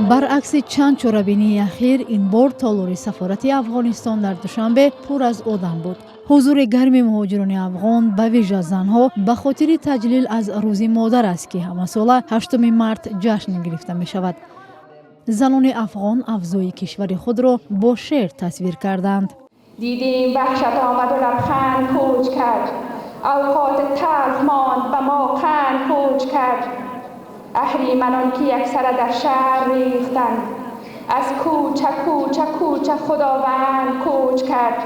برعکس چند چرابینی اخیر این بار تالار سفارت افغانستان در دوشنبه پر از آدم بود. حضور گرم مهاجران افغان به ویژه زنها به خاطر تجلیل از روز مادر است که همه ساله 8 مارس جشن گرفته می شود. زنان افغان افزای کشور خود را با شعر تصویر کردند. دیدیم وحشت آمد و لبخند کوچ کرد، اوقات تلخ ماند به ما قند کوچ کرد. اهریمنان که یکسره در شهر ریختند، از کوچه کوچه کوچه خداوند کوچ کرد.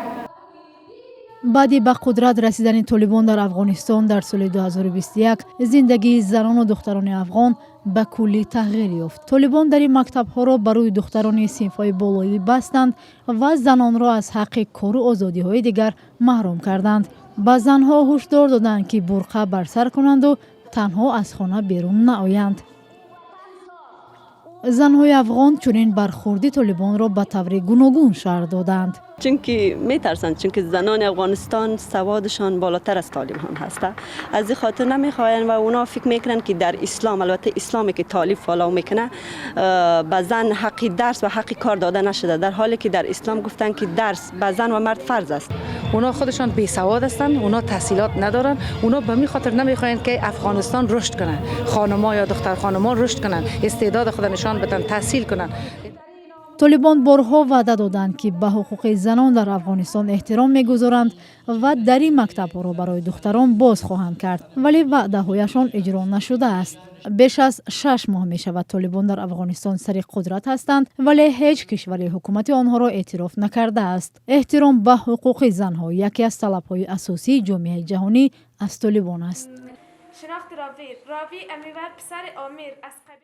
بعدی به قدرت رسیدن طالبان در افغانستان در سال 2021 زندگی زنان و دختران افغان به کلی تغییر یافت. طالبان در این مکتب‌ها را برای دختران صنف‌های بالایی بستند و زنان را از حق کار و آزادی‌های دیگر محروم کردند. به زنها هشدار دادند که برقع بر سر کنند و تنها از خانه بیرون نآیند. زنهای افغان چنین برخوردی طالبان را به طور گوناگون شرح دادند. چونکه میترسند، چونکه زنان افغانستان سوادشان بالاتر از طالبان هسته، از این خاطر نمیخواین و اونا فکر میکنن که در اسلام، البته اسلامی که طالب فالو میکنه، به زن حقی درس و حقی کار داده نشده، در حالی که در اسلام گفتن که درس به زن و مرد فرض است. اونا خودشان بی سواد هستند، اونا تحصیلات ندارن، اونا به می خاطر نمیخواین که افغانستان رشد کنه، خانم‌ها یا دختر خانم‌ها رشد کنن، استعداد خود نشان بدن، تحصیل کنن. طالبان بارها وعده دادند که به حقوق زنان در افغانستان احترام می‌گذارند و در این مکتب‌ها را برای دختران باز خواهند کرد، ولی وعده‌هایشان اجرا نشده است. بیش از 6 ماه می شود طالبان در افغانستان سر قدرت هستند، ولی هیچ کشوری حکومت آنها را اعتراف نکرده است. احترام به حقوق زنها یکی از طلب‌های اساسی جامعه جهانی از طالبان است. شناخت راوی امیرور پسر آمیر از